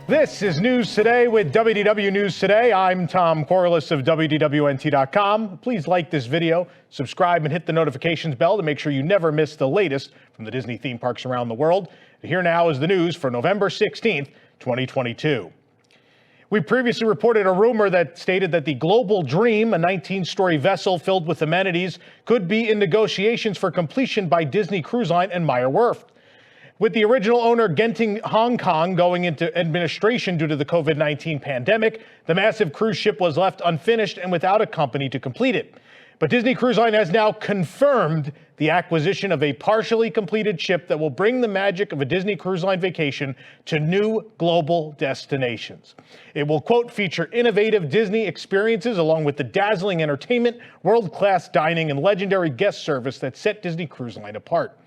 This is News Today with WDW News Today. I'm Tom Corliss of WDWNT.com. Please like this video, subscribe, and hit the notifications bell to make sure you never miss the latest from the Disney theme parks around the world. Here now is the news for November 16th, 2022. We previously reported a rumor that stated that the Global Dream, a 19-story vessel filled with amenities, could be in negotiations for completion by Disney Cruise Line and Meyer Werft. With the original owner Genting Hong Kong going into administration due to the COVID-19 pandemic, the massive cruise ship was left unfinished and without a company to complete it. But Disney Cruise Line has now confirmed the acquisition of a partially completed ship that will bring the magic of a Disney Cruise Line vacation to new global destinations. It will, quote, feature innovative Disney experiences along with the dazzling entertainment, world-class dining, and legendary guest service that set Disney Cruise Line apart.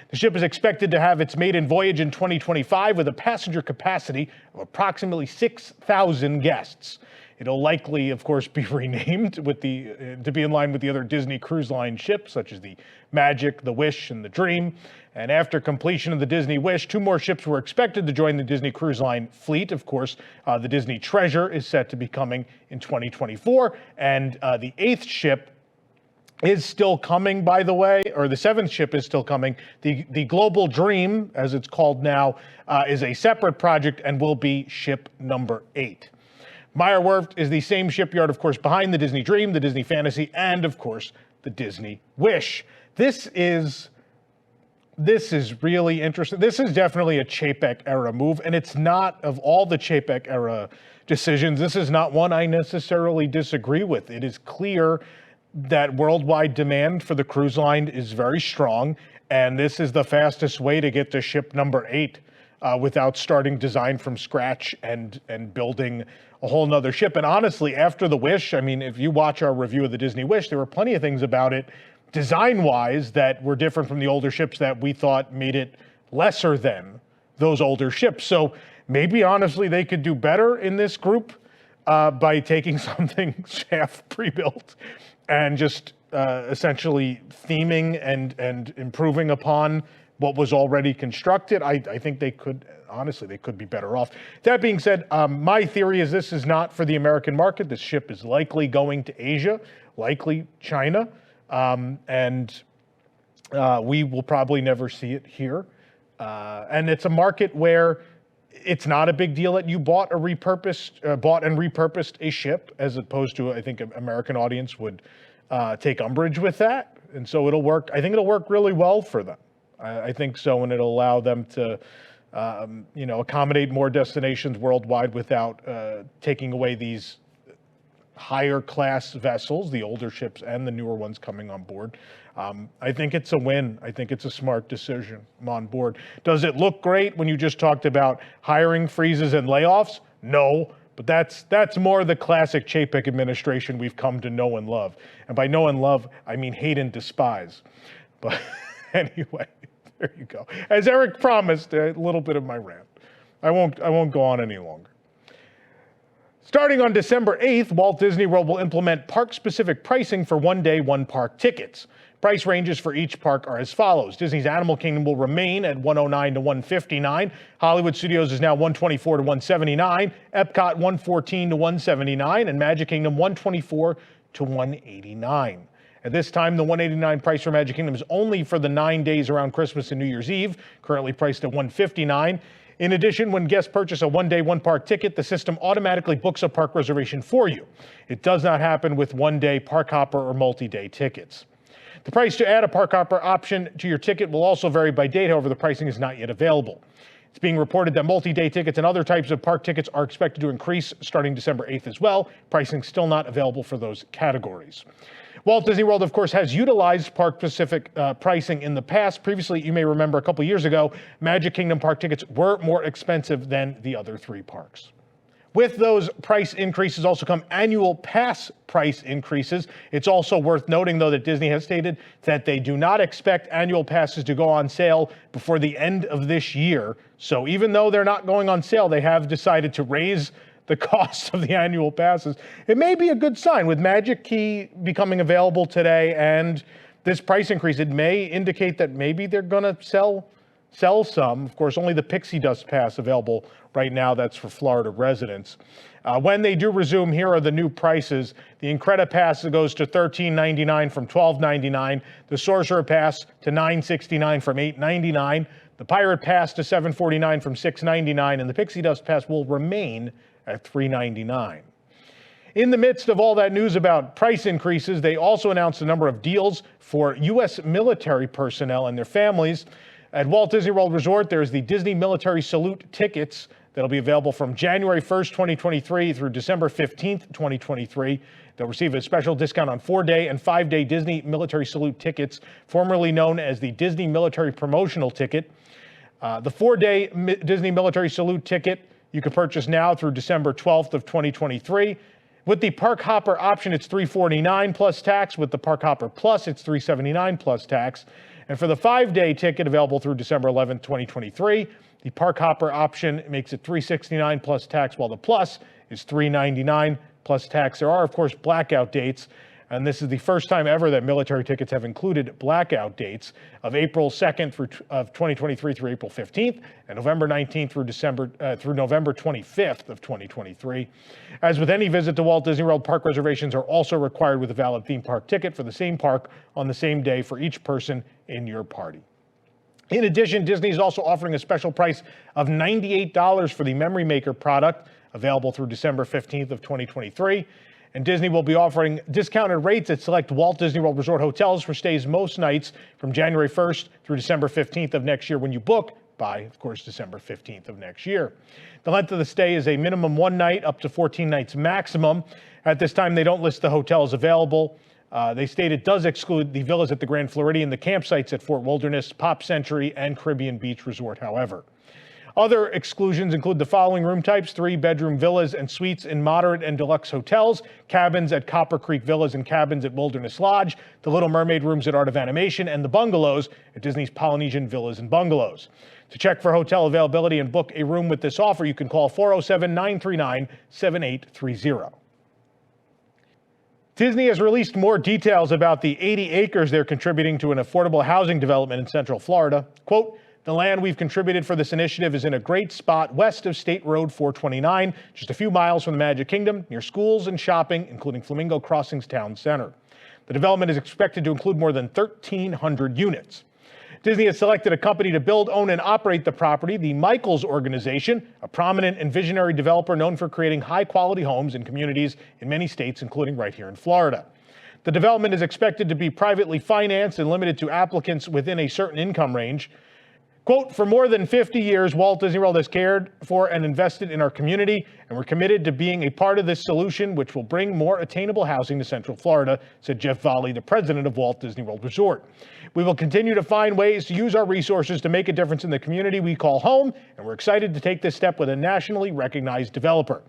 The ship is expected to have its maiden voyage in 2025 with a passenger capacity of approximately 6,000 guests. It'll likely, of course, be renamed to be in line with the other Disney Cruise Line ships, such as the Magic, the Wish, and the Dream. And after completion of the Disney Wish, 2 more ships were expected to join the Disney Cruise Line fleet. Of course, the Disney Treasure is set to be coming in 2024, and the 8th ship is still coming, by the way, or the 7th ship is still coming. The Global Dream, as it's called now, is a separate project and will be ship number 8. Meyer Werft is the same shipyard, of course, behind the Disney Dream, the Disney Fantasy, and, of course, the Disney Wish. This is really interesting. This is definitely a Chapek era move, and it's not, of all the Chapek era decisions, this is not one I necessarily disagree with. It is clear that worldwide demand for the cruise line is very strong, and this is the fastest way to get to ship number 8 without starting design from scratch and building a whole nother ship. And honestly, after the Wish, I mean, if you watch our review of the Disney Wish, there were plenty of things about it design-wise that were different from the older ships that we thought made it lesser than those older ships. So maybe, honestly, they could do better in this group by taking something half pre-built and just essentially theming and improving upon what was already constructed. I think they could, honestly, they could be better off. That being said, my theory is this is not for the American market. This ship is likely going to Asia, likely China, and we will probably never see it here. And it's a market where it's not a big deal that you bought and repurposed a ship, as opposed to, I think, an American audience would take umbrage with that. And so it'll work. I think it'll work really well for them. I think so, and it'll allow them to, accommodate more destinations worldwide without taking away these higher class vessels, the older ships and the newer ones coming on board. I think it's a win. I think it's a smart decision. I'm on board. Does it look great when you just talked about hiring freezes and layoffs? No, but that's more the classic Chapek administration we've come to know and love. And by know and love, I mean hate and despise. But anyway, there you go. As Eric promised, a little bit of my rant. I won't go on any longer. Starting on December 8th, Walt Disney World will implement park-specific pricing for one-day, one-park tickets. Price ranges for each park are as follows. Disney's Animal Kingdom will remain at $109 to $159. Hollywood Studios is now $124 to $179. Epcot $114 to $179, and Magic Kingdom $124 to $189. At this time, the $189 price for Magic Kingdom is only for the 9 days around Christmas and New Year's Eve, currently priced at $159. In addition, when guests purchase a one-day, one-park ticket, the system automatically books a park reservation for you. It does not happen with one-day park hopper or multi-day tickets. The price to add a park hopper option to your ticket will also vary by date. However, the pricing is not yet available. It's being reported that multi-day tickets and other types of park tickets are expected to increase starting December 8th as well. Pricing still not available for those categories. Walt Disney World, of course, has utilized park-specific pricing in the past. Previously, you may remember a couple years ago, Magic Kingdom park tickets were more expensive than the other 3 parks. With those price increases also come annual pass price increases. It's also worth noting, though, that Disney has stated that they do not expect annual passes to go on sale before the end of this year. So even though they're not going on sale, they have decided to raise the cost of the annual passes. It may be a good sign with Magic Key becoming available today and this price increase. It may indicate that maybe they're going to sell sell some. Of course, only the Pixie Dust Pass available right now. That's for Florida residents. When they do resume, here are the new prices. The Increda Pass goes to $13.99 from $12.99. The Sorcerer Pass to $9.69 from $8.99. The Pirate Pass to $7.49 from $6.99. And the Pixie Dust Pass will remain at $3.99. In the midst of all that news about price increases, they also announced a number of deals for U.S. military personnel and their families. At Walt Disney World Resort, there's the Disney Military Salute tickets that'll be available from January 1st, 2023 through December 15th, 2023. They'll receive a special discount on 4-day and 5-day Disney Military Salute tickets, formerly known as the Disney Military Promotional Ticket. The 4-day Disney Military Salute ticket you can purchase now through December 12th of 2023. With the Park Hopper option, it's $349 plus tax. With the Park Hopper Plus, it's $379 plus tax. And for the 5-day ticket available through December 11th, 2023, the Park Hopper option makes it $369 plus tax, while the Plus is $399 plus tax. There are, of course, blackout dates, and this is the first time ever that military tickets have included blackout dates of April 2nd of 2023 through April 15th, and November 19th through November 25th of 2023. As with any visit to Walt Disney World, park reservations are also required with a valid theme park ticket for the same park on the same day for each person in your party. In addition, Disney is also offering a special price of $98 for the Memory Maker product, available through December 15th of 2023. And Disney will be offering discounted rates at select Walt Disney World Resort hotels for stays most nights from January 1st through December 15th of next year when you book by, of course, December 15th of next year. The length of the stay is a minimum 1 night up to 14 nights maximum. At this time, they don't list the hotels available. They state it does exclude the villas at the Grand Floridian, the campsites at Fort Wilderness, Pop Century, and Caribbean Beach Resort, however. Other exclusions include the following room types: 3-bedroom villas and suites in moderate and deluxe hotels, cabins at Copper Creek Villas and cabins at Wilderness Lodge, the Little Mermaid rooms at Art of Animation, and the bungalows at Disney's Polynesian Villas and Bungalows. To check for hotel availability and book a room with this offer, you can call 407-939-7830. Disney has released more details about the 80 acres they're contributing to an affordable housing development in Central Florida. Quote, "The land we've contributed for this initiative is in a great spot west of State Road 429, just a few miles from the Magic Kingdom, near schools and shopping, including Flamingo Crossings Town Center. The development is expected to include more than 1,300 units. Disney has selected a company to build, own, and operate the property, the Michaels Organization, a prominent and visionary developer known for creating high-quality homes and communities in many states, including right here in Florida. The development is expected to be privately financed and limited to applicants within a certain income range. Quote, "For more than 50 years, Walt Disney World has cared for and invested in our community, and we're committed to being a part of this solution, which will bring more attainable housing to Central Florida," said Jeff Volley, the president of Walt Disney World Resort. "We will continue to find ways to use our resources to make a difference in the community we call home, and we're excited to take this step with a nationally recognized developer."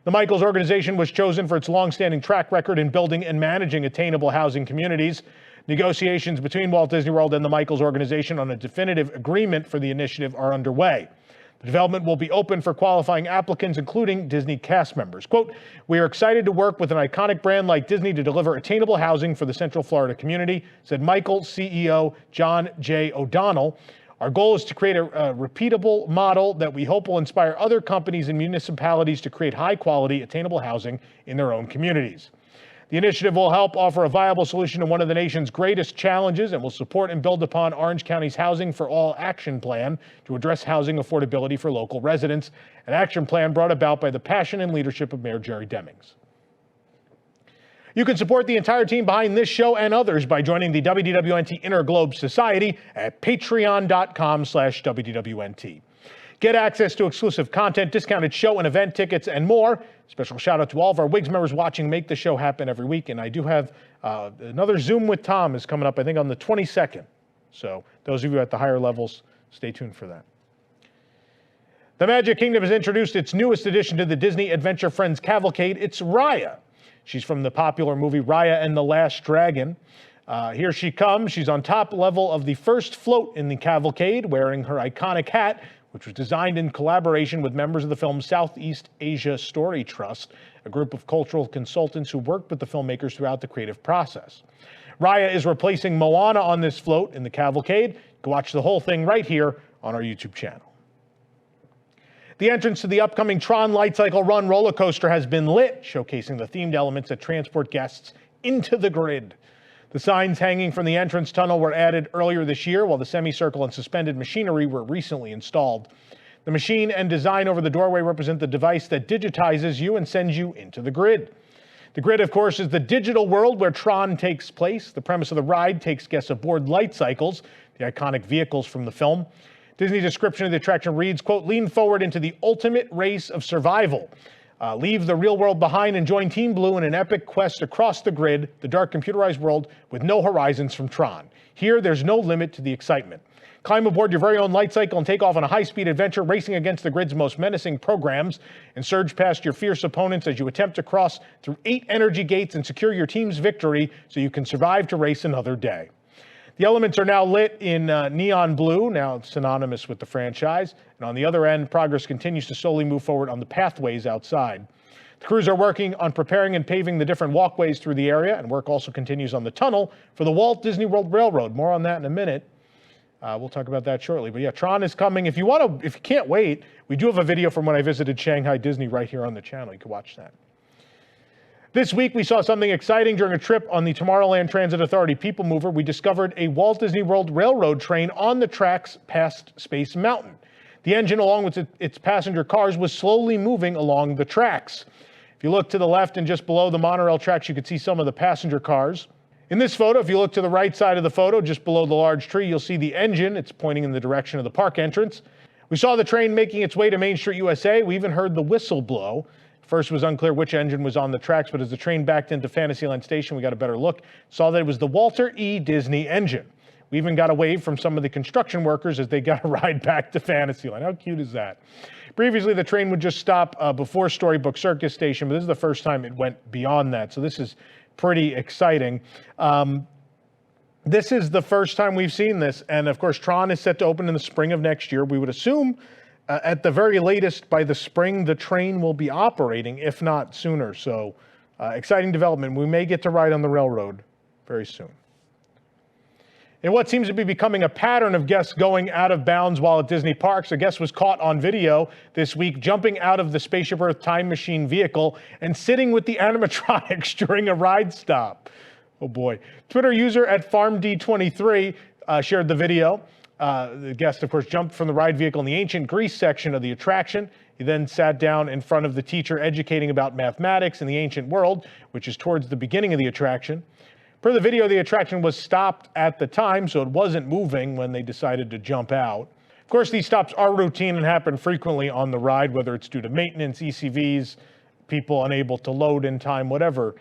The Michaels Organization was chosen for its long-standing track record in building and managing attainable housing communities. Negotiations between Walt Disney World and the Michaels Organization on a definitive agreement for the initiative are underway. The development will be open for qualifying applicants, including Disney cast members. Quote, "We are excited to work with an iconic brand like Disney to deliver attainable housing for the Central Florida community," said Michaels CEO John J. O'Donnell. "Our goal is to create a repeatable model that we hope will inspire other companies and municipalities to create high-quality, attainable housing in their own communities. The initiative will help offer a viable solution to one of the nation's greatest challenges and will support and build upon Orange County's Housing for All action plan to address housing affordability for local residents, an action plan brought about by the passion and leadership of Mayor Jerry Demings." You can support the entire team behind this show and others by joining the WDWNT Inner Globe Society at patreon.com/WDWNT. Get access to exclusive content, discounted show and event tickets, and more. Special shout out to all of our WIGS members watching make the show happen every week. And I do have another Zoom with Tom is coming up, I think, on the 22nd. So those of you at the higher levels, stay tuned for that. The Magic Kingdom has introduced its newest addition to the Disney Adventure Friends Cavalcade. It's Raya. She's from the popular movie Raya and the Last Dragon. Here she comes. She's on top level of the first float in the cavalcade, wearing her iconic hat, which was designed in collaboration with members of the film's Southeast Asia Story Trust, a group of cultural consultants who worked with the filmmakers throughout the creative process. Raya is replacing Moana on this float in the cavalcade. You can watch the whole thing right here on our YouTube channel. The entrance to the upcoming TRON Lightcycle Run roller coaster has been lit, showcasing the themed elements that transport guests into the grid. The signs hanging from the entrance tunnel were added earlier this year, while the semicircle and suspended machinery were recently installed. The machine and design over the doorway represent the device that digitizes you and sends you into the grid. The grid, of course, is the digital world where TRON takes place. The premise of the ride takes guests aboard Lightcycles, the iconic vehicles from the film. Disney's description of the attraction reads, quote, "Lean forward into the ultimate race of survival. Leave the real world behind and join Team Blue in an epic quest across the grid, the dark computerized world with no horizons from TRON. Here, there's no limit to the excitement. Climb aboard your very own Lightcycle and take off on a high-speed adventure, racing against the grid's most menacing programs, and surge past your fierce opponents as you attempt to cross through 8 energy gates and secure your team's victory so you can survive to race another day." The elements are now lit in neon blue, now synonymous with the franchise. And on the other end, progress continues to slowly move forward on the pathways outside. The crews are working on preparing and paving the different walkways through the area, and work also continues on the tunnel for the Walt Disney World Railroad. More on that in a minute. We'll talk about that shortly. But yeah, TRON is coming. If you can't wait, we do have a video from when I visited Shanghai Disney right here on the channel. You can watch that. This week, we saw something exciting during a trip on the Tomorrowland Transit Authority People Mover. We discovered a Walt Disney World Railroad train on the tracks past Space Mountain. The engine, along with its passenger cars, was slowly moving along the tracks. If you look to the left and just below the monorail tracks, you can see some of the passenger cars. In this photo, if you look to the right side of the photo, just below the large tree, you'll see the engine. It's pointing in the direction of the park entrance. We saw the train making its way to Main Street, USA. We even heard the whistle blow. First, it was unclear which engine was on the tracks, but as the train backed into Fantasyland Station, we got a better look. Saw that it was the Walter E. Disney engine. We even got a wave from some of the construction workers as they got a ride back to Fantasyland. How cute is that? Previously, the train would just stop before Storybook Circus Station, but this is the first time it went beyond that. So this is pretty exciting. This is the first time we've seen this. And of course, TRON is set to open in the spring of next year. We would assume at the very latest, by the spring, the train will be operating, if not sooner. So exciting development. We may get to ride on the railroad very soon. In what seems to be becoming a pattern of guests going out of bounds while at Disney parks, a guest was caught on video this week jumping out of the Spaceship Earth time machine vehicle and sitting with the animatronics during a ride stop. Oh boy. Twitter user at FarmD23 shared the video. The guest, of course, jumped from the ride vehicle in the ancient Greece section of the attraction. He then sat down in front of the teacher educating about mathematics in the ancient world, which is towards the beginning of the attraction. Per the video, the attraction was stopped at the time, so it wasn't moving when they decided to jump out. Of course, these stops are routine and happen frequently on the ride, whether it's due to maintenance, ECVs, people unable to load in time, whatever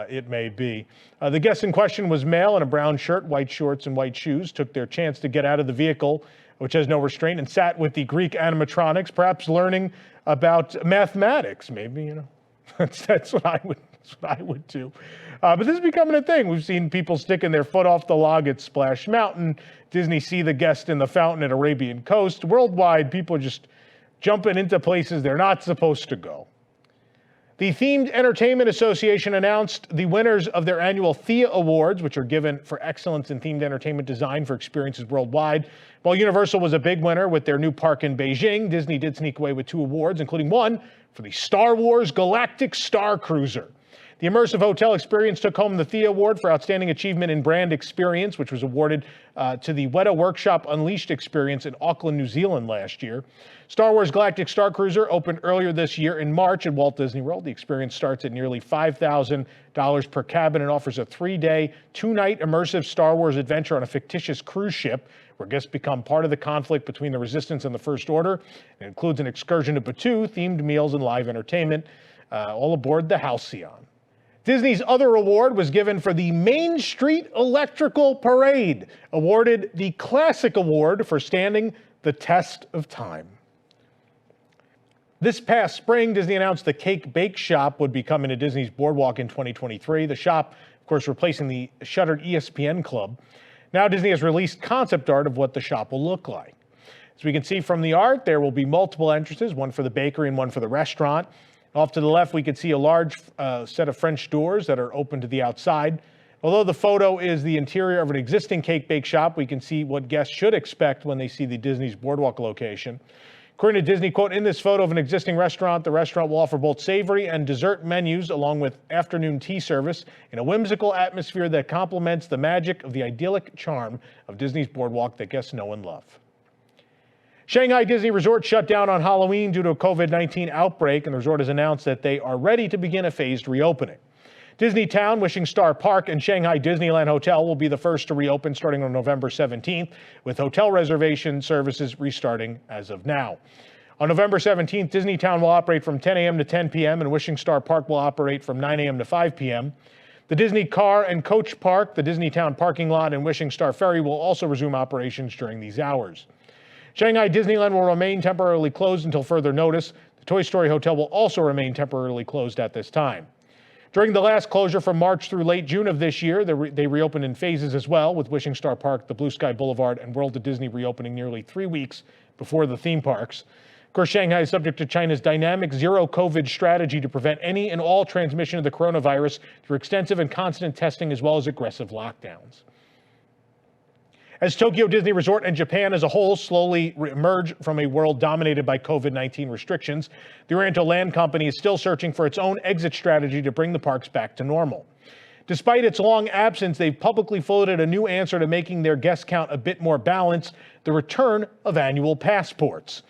it may be. The guest in question was male in a brown shirt, white shorts, and white shoes, took their chance to get out of the vehicle, which has no restraint, and sat with the Greek animatronics, perhaps learning about mathematics. Maybe, you know, that's what I would do. But this is becoming a thing. We've seen people sticking their foot off the log at Splash Mountain. Disney see the guest in the fountain at Arabian Coast. Worldwide, people are just jumping into places they're not supposed to go. The Themed Entertainment Association announced the winners of their annual Thea Awards, which are given for excellence in themed entertainment design for experiences worldwide. While Universal was a big winner with their new park in Beijing, Disney did sneak away with 2 awards, including one for the Star Wars Galactic Starcruiser. The immersive hotel experience took home the Thea Award for Outstanding Achievement in Brand Experience, which was awarded to the Weta Workshop Unleashed experience in Auckland, New Zealand last year. Star Wars Galactic Starcruiser opened earlier this year in March at Walt Disney World. The experience starts at nearly $5,000 per cabin and offers a 3-day, 2-night immersive Star Wars adventure on a fictitious cruise ship where guests become part of the conflict between the Resistance and the First Order. It includes an excursion to Batuu, themed meals, and live entertainment, all aboard the Halcyon. Disney's other award was given for the Main Street Electrical Parade, awarded the Classic Award for standing the test of time. This past spring, Disney announced the Cake Bake Shop would be coming to Disney's Boardwalk in 2023. The shop, of course, replacing the shuttered ESPN Club. Now Disney has released concept art of what the shop will look like. As we can see from the art, there will be multiple entrances, one for the bakery and one for the restaurant. Off to the left, we can see a large set of French doors that are open to the outside. Although the photo is the interior of an existing cake bake shop, we can see what guests should expect when they see the Disney's Boardwalk location. According to Disney, quote, in this photo of an existing restaurant, the restaurant will offer both savory and dessert menus along with afternoon tea service in a whimsical atmosphere that complements the magic of the idyllic charm of Disney's Boardwalk that guests know and love. Shanghai Disney Resort shut down on Halloween due to a COVID-19 outbreak, and the resort has announced that they are ready to begin a phased reopening. Disney Town, Wishing Star Park, and Shanghai Disneyland Hotel will be the first to reopen starting on November 17th, with hotel reservation services restarting as of now. On November 17th, Disney Town will operate from 10 a.m. to 10 p.m., and Wishing Star Park will operate from 9 a.m. to 5 p.m. The Disney Car and Coach Park, the Disney Town parking lot, and Wishing Star Ferry will also resume operations during these hours. Shanghai Disneyland will remain temporarily closed until further notice. The Toy Story Hotel will also remain temporarily closed at this time. During the last closure from March through late June of this year, they reopened in phases as well, with Wishing Star Park, the Blue Sky Boulevard, and World of Disney reopening nearly 3 weeks before the theme parks. Of course, Shanghai is subject to China's dynamic zero-COVID strategy to prevent any and all transmission of the coronavirus through extensive and constant testing as well as aggressive lockdowns. As Tokyo Disney Resort and Japan as a whole slowly emerge from a world dominated by COVID-19 restrictions, the Oriental Land Company is still searching for its own exit strategy to bring the parks back to normal. Despite its long absence, they've publicly floated a new answer to making their guest count a bit more balanced: the return of annual passports.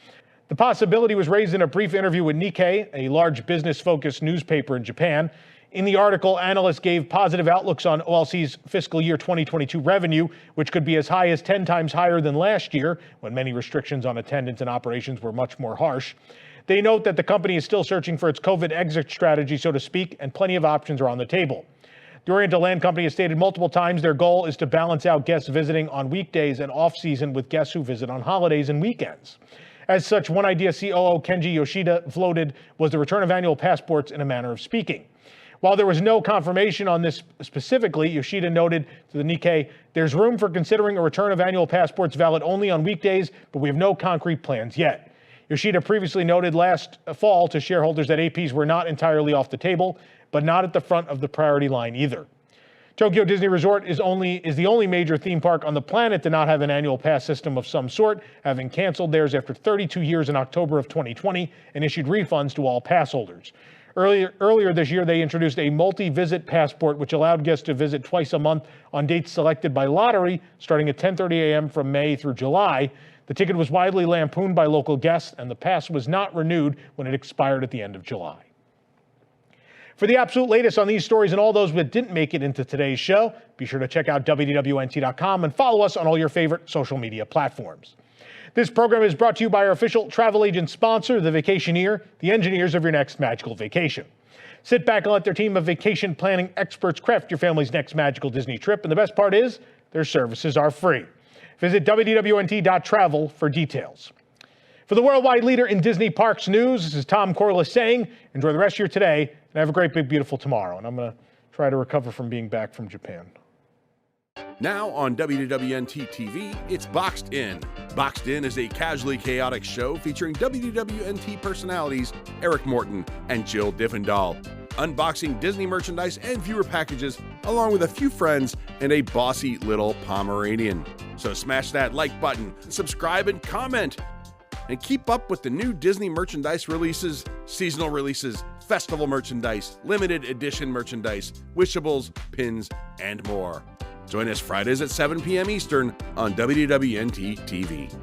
The possibility was raised in a brief interview with Nikkei, a large business-focused newspaper in Japan. In the article, analysts gave positive outlooks on OLC's fiscal year 2022 revenue, which could be as high as 10 times higher than last year, when many restrictions on attendance and operations were much more harsh. They note that the company is still searching for its COVID exit strategy, so to speak, and plenty of options are on the table. The Oriental Land Company has stated multiple times their goal is to balance out guests visiting on weekdays and off-season with guests who visit on holidays and weekends. As such, one idea COO Kenji Yoshida floated was the return of annual passports in a manner of speaking. While there was no confirmation on this specifically, Yoshida noted to the Nikkei, there's room for considering a return of annual passports valid only on weekdays, but we have no concrete plans yet. Yoshida previously noted last fall to shareholders that APs were not entirely off the table, but not at the front of the priority line either. Tokyo Disney Resort is the only major theme park on the planet to not have an annual pass system of some sort, having canceled theirs after 32 years in October of 2020 and issued refunds to all pass holders. Earlier this year, they introduced a multi-visit passport, which allowed guests to visit twice a month on dates selected by lottery, starting at 10:30 a.m. from May through July. The ticket was widely lampooned by local guests, and the pass was not renewed when it expired at the end of July. For the absolute latest on these stories and all those that didn't make it into today's show, be sure to check out WDWNT.com and follow us on all your favorite social media platforms. This program is brought to you by our official travel agent sponsor, The Vacationeer, the engineers of your next magical vacation. Sit back and let their team of vacation planning experts craft your family's next magical Disney trip, and the best part is, their services are free. Visit WDWNT.travel for details. For the worldwide leader in Disney Parks news, this is Tom Corliss saying, enjoy the rest of your today, and have a great, big, beautiful tomorrow. And I'm going to try to recover from being back from Japan. Now on WDWNT TV, it's Boxed In. Boxed In is a casually chaotic show featuring WDWNT personalities Eric Morton and Jill Diffendahl, unboxing Disney merchandise and viewer packages, along with a few friends and a bossy little Pomeranian. So smash that like button, subscribe and comment, and keep up with the new Disney merchandise releases, seasonal releases, festival merchandise, limited edition merchandise, wishables, pins, and more. Join us Fridays at 7 p.m. Eastern on WDWNT TV.